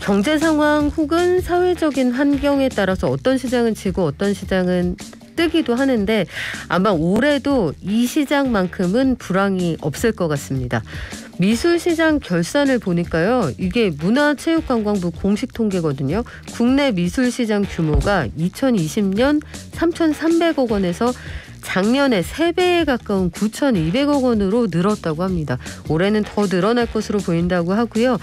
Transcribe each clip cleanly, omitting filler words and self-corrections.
경제 상황 혹은 사회적인 환경에 따라서 어떤 시장은 지고 어떤 시장은 뜨기도 하는데 아마 올해도 이 시장만큼은 불황이 없을 것 같습니다. 미술시장 결산을 보니까요. 이게 문화체육관광부 공식 통계거든요. 국내 미술시장 규모가 2020년 3,300억 원에서 작년에 3배에 가까운 9,200억 원으로 늘었다고 합니다. 올해는 더 늘어날 것으로 보인다고 하고요.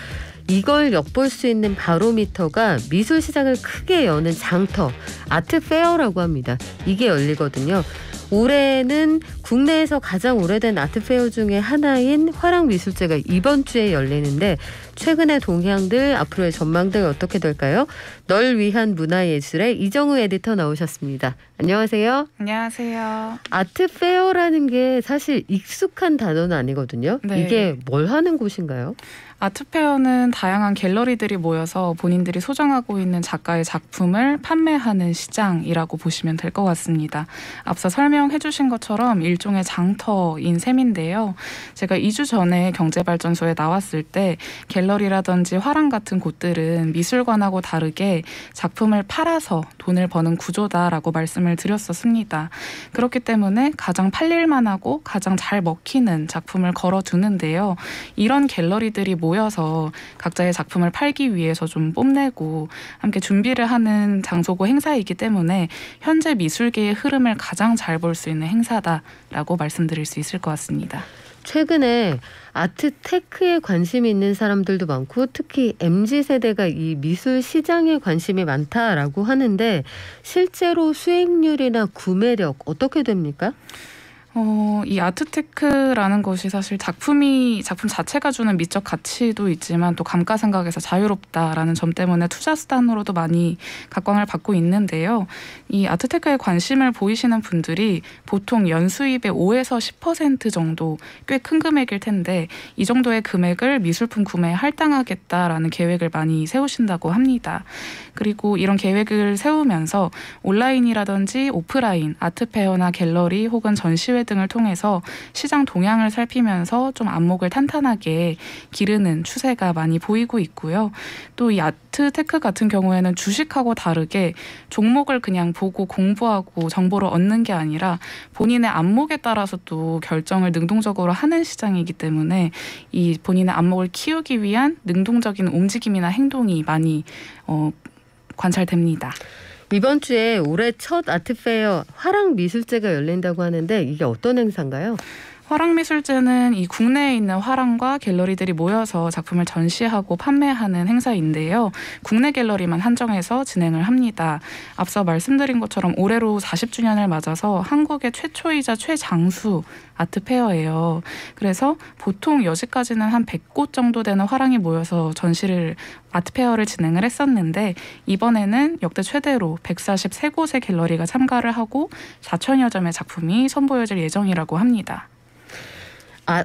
이걸 엿볼 수 있는 바로미터가 미술시장을 크게 여는 장터, 아트페어라고 합니다. 이게 열리거든요. 올해는 국내에서 가장 오래된 아트페어 중에 하나인 화랑미술제가 이번 주에 열리는데 최근의 동향들, 앞으로의 전망들 어떻게 될까요? 널 위한 문화예술의 이정우 에디터 나오셨습니다. 안녕하세요. 안녕하세요. 아트페어라는 게 사실 익숙한 단어는 아니거든요. 네. 이게 뭘 하는 곳인가요? 아트페어는 다양한 갤러리들이 모여서 본인들이 소장하고 있는 작가의 작품을 판매하는 시장이라고 보시면 될 것 같습니다. 앞서 설명해 주신 것처럼 일종의 장터인 셈인데요. 제가 2주 전에 경제발전소에 나왔을 때 갤러리라든지 화랑 같은 곳들은 미술관하고 다르게 작품을 팔아서 돈을 버는 구조다라고 말씀을 드렸었습니다. 그렇기 때문에 가장 팔릴만 하고 가장 잘 먹히는 작품을 걸어두는데요. 이런 갤러리들이 모여서 각자의 작품을 팔기 위해서 좀 뽐내고 함께 준비를 하는 장소고 행사이기 때문에 현재 미술계의 흐름을 가장 잘 볼 수 있는 행사다라고 말씀드릴 수 있을 것 같습니다. 최근에 아트테크에 관심이 있는 사람들도 많고 특히 MZ세대가 이 미술 시장에 관심이 많다라고 하는데 실제로 수익률이나 구매력 어떻게 됩니까? 이 아트테크라는 것이 사실 작품 자체가 주는 미적 가치도 있지만 또 감가상각에서 자유롭다라는 점 때문에 투자 수단으로도 많이 각광을 받고 있는데요. 이 아트테크에 관심을 보이시는 분들이 보통 연수입의 5에서 10% 정도 꽤 큰 금액일 텐데 이 정도의 금액을 미술품 구매에 할당하겠다라는 계획을 많이 세우신다고 합니다. 그리고 이런 계획을 세우면서 온라인이라든지 오프라인 아트페어나 갤러리 혹은 전시회 등을 통해서 시장 동향을 살피면서 좀 안목을 탄탄하게 기르는 추세가 많이 보이고 있고요. 또 이 아트테크 같은 경우에는 주식하고 다르게 종목을 그냥 보고 공부하고 정보를 얻는 게 아니라 본인의 안목에 따라서 또 결정을 능동적으로 하는 시장이기 때문에 이 본인의 안목을 키우기 위한 능동적인 움직임이나 행동이 많이 관찰됩니다. 이번 주에 올해 첫 아트페어 화랑미술제가 열린다고 하는데 이게 어떤 행사인가요? 화랑미술제는 이 국내에 있는 화랑과 갤러리들이 모여서 작품을 전시하고 판매하는 행사인데요. 국내 갤러리만 한정해서 진행을 합니다. 앞서 말씀드린 것처럼 올해로 40주년을 맞아서 한국의 최초이자 최장수 아트페어예요. 그래서 보통 여지까지는 한 100곳 정도 되는 화랑이 모여서 아트페어를 진행을 했었는데 이번에는 역대 최대로 143곳의 갤러리가 참가를 하고 4천여 점의 작품이 선보여질 예정이라고 합니다.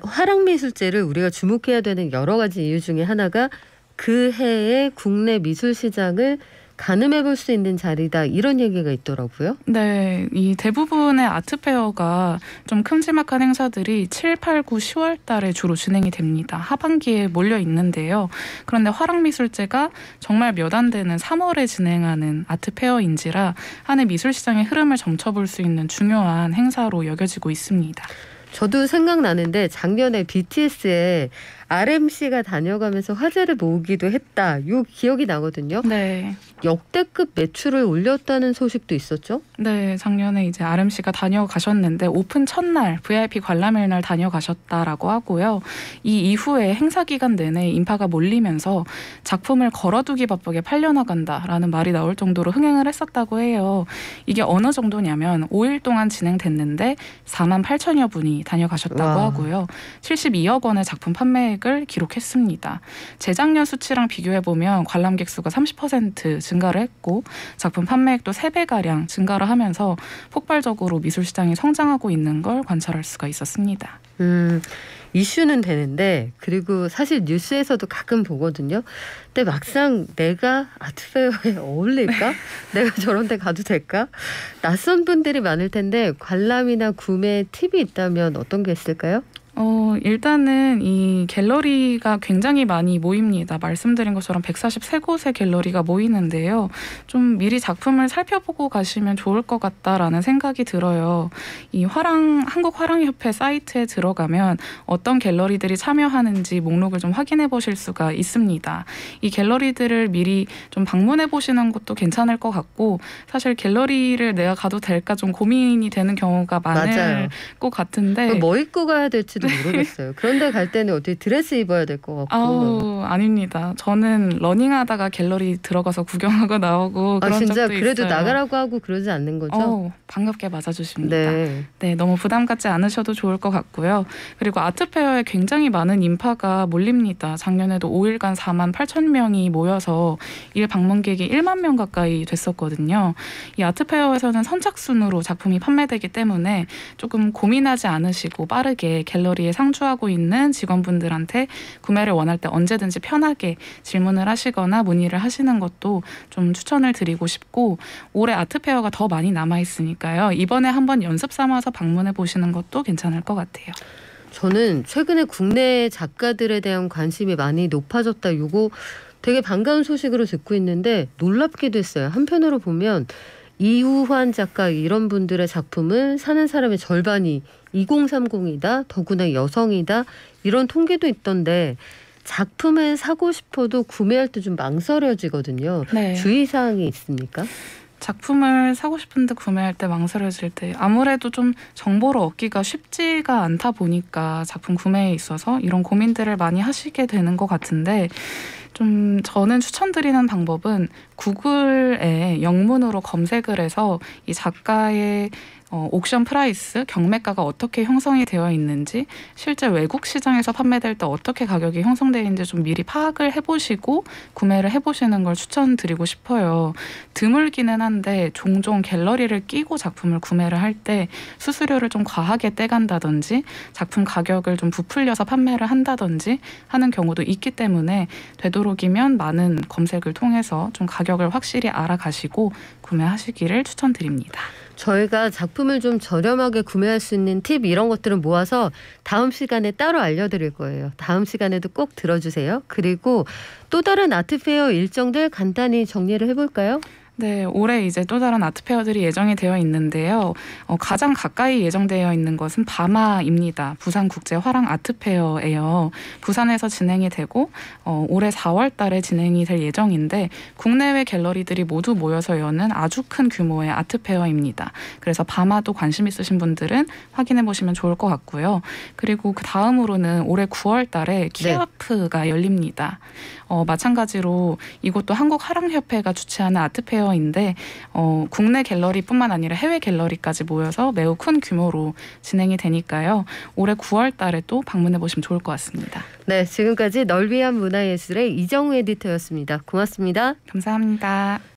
화랑미술제를 우리가 주목해야 되는 여러 가지 이유 중에 하나가 그 해의 국내 미술 시장을 가늠해 볼 수 있는 자리다 이런 얘기가 있더라고요. 네, 이 대부분의 아트페어가 좀 큼지막한 행사들이 7, 8, 9, 10월 달에 주로 진행이 됩니다. 하반기에 몰려 있는데요. 그런데 화랑미술제가 정말 몇 안 되는 3월에 진행하는 아트페어인지라 한 해 미술 시장의 흐름을 점쳐볼 수 있는 중요한 행사로 여겨지고 있습니다. 저도 생각나는데 작년에 BTS에 RMC가 다녀가면서 화제를 모으기도 했다. 요 기억이 나거든요. 네. 역대급 매출을 올렸다는 소식도 있었죠? 네, 작년에 이제 RMC가 다녀가셨는데 오픈 첫날 VIP 관람일 날 다녀가셨다라고 하고요. 이 이후에 행사 기간 내내 인파가 몰리면서 작품을 걸어두기 바쁘게 팔려나간다라는 말이 나올 정도로 흥행을 했었다고 해요. 이게 어느 정도냐면 5일 동안 진행됐는데 4만 8천여 분이 다녀가셨다고 하고요. 72억 원의 작품 판매액을 기록했습니다. 재작년 수치랑 비교해보면 관람객 수가 30% 증가를 했고 작품 판매액도 3배가량 증가를 하면서 폭발적으로 미술시장이 성장하고 있는 걸 관찰할 수가 있었습니다. 이슈는 되는데 그리고 사실 뉴스에서도 가끔 보거든요. 근데 막상 내가 아트페어에 어울릴까? 내가 저런 데 가도 될까? 낯선 분들이 많을 텐데 관람이나 구매 팁이 있다면 어떤 게 있을까요? 일단은 이 갤러리가 굉장히 많이 모입니다. 말씀드린 것처럼 143곳의 갤러리가 모이는데요. 좀 미리 작품을 살펴보고 가시면 좋을 것 같다라는 생각이 들어요. 이 한국화랑협회 사이트에 들어가면 어떤 갤러리들이 참여하는지 목록을 좀 확인해 보실 수가 있습니다. 이 갤러리들을 미리 좀 방문해 보시는 것도 괜찮을 것 같고, 사실 갤러리를 내가 가도 될까 좀 고민이 되는 경우가 많을 맞아요. 것 같은데 뭐 입고 가야 될지도 모르겠어요. 그런데 갈 때는 어떻게 드레스 입어야 될 것 같고. 아닙니다. 저는 러닝하다가 갤러리 들어가서 구경하고 나오고 그런 진짜 적도 그래도 있어요. 나가라고 하고 그러지 않는 거죠? 반갑게 맞아주십니다. 네. 너무 부담 갖지 않으셔도 좋을 것 같고요. 그리고 아트페어에 굉장히 많은 인파가 몰립니다. 작년에도 5일간 4만 8천 명이 모여서 일 방문객이 1만 명 가까이 됐었거든요. 이 아트페어에서는 선착순으로 작품이 판매되기 때문에 조금 고민하지 않으시고 빠르게 갤러리에 상주하고 있는 직원분들한테 구매를 원할 때 언제든지 편하게 질문을 하시거나 문의를 하시는 것도 좀 추천을 드리고 싶고, 올해 아트페어가 더 많이 남아있으니까요. 이번에 한번 연습 삼아서 방문해 보시는 것도 괜찮을 것 같아요. 저는 최근에 국내 작가들에 대한 관심이 많이 높아졌다. 이거 되게 반가운 소식으로 듣고 있는데 놀랍기도 했어요. 한편으로 보면 이우환 작가 이런 분들의 작품을 사는 사람의 절반이 2030이다. 더구나 여성이다. 이런 통계도 있던데 작품을 사고 싶어도 구매할 때 좀 망설여지거든요. 네. 주의사항이 있습니까? 작품을 사고 싶은데 구매할 때 망설여질 때 아무래도 좀 정보를 얻기가 쉽지가 않다 보니까 작품 구매에 있어서 이런 고민들을 많이 하시게 되는 것 같은데, 좀 저는 추천드리는 방법은 구글에 영문으로 검색을 해서 이 작가의 옥션 프라이스, 경매가가 어떻게 형성이 되어 있는지, 실제 외국 시장에서 판매될 때 어떻게 가격이 형성되어 있는지 좀 미리 파악을 해보시고 구매를 해보시는 걸 추천드리고 싶어요. 드물기는 한데 종종 갤러리를 끼고 작품을 구매를 할 때 수수료를 좀 과하게 떼간다든지 작품 가격을 좀 부풀려서 판매를 한다든지 하는 경우도 있기 때문에 되도록이면 많은 검색을 통해서 좀 가격을 확실히 알아가시고 구매하시기를 추천드립니다. 저희가 작품을 좀 저렴하게 구매할 수 있는 팁 이런 것들은 모아서 다음 시간에 따로 알려드릴 거예요. 다음 시간에도 꼭 들어주세요. 그리고 또 다른 아트페어 일정들 간단히 정리를 해볼까요? 네, 올해 이제 또 다른 아트페어들이 예정이 되어 있는데요. 가장 가까이 예정되어 있는 것은 바마입니다. 부산국제화랑 아트페어예요. 부산에서 진행이 되고 올해 4월 달에 진행이 될 예정인데, 국내외 갤러리들이 모두 모여서 여는 아주 큰 규모의 아트페어입니다. 그래서 바마도 관심 있으신 분들은 확인해 보시면 좋을 것 같고요. 그리고 그 다음으로는 올해 9월 달에 키아프가 열립니다. 마찬가지로 이것도 한국화랑협회가 주최하는 아트페어인데 국내 갤러리뿐만 아니라 해외 갤러리까지 모여서 매우 큰 규모로 진행이 되니까요. 올해 9월 달에 또 방문해 보시면 좋을 것 같습니다. 네, 지금까지 널 위한 문화예술의 이정우 에디터였습니다. 고맙습니다. 감사합니다.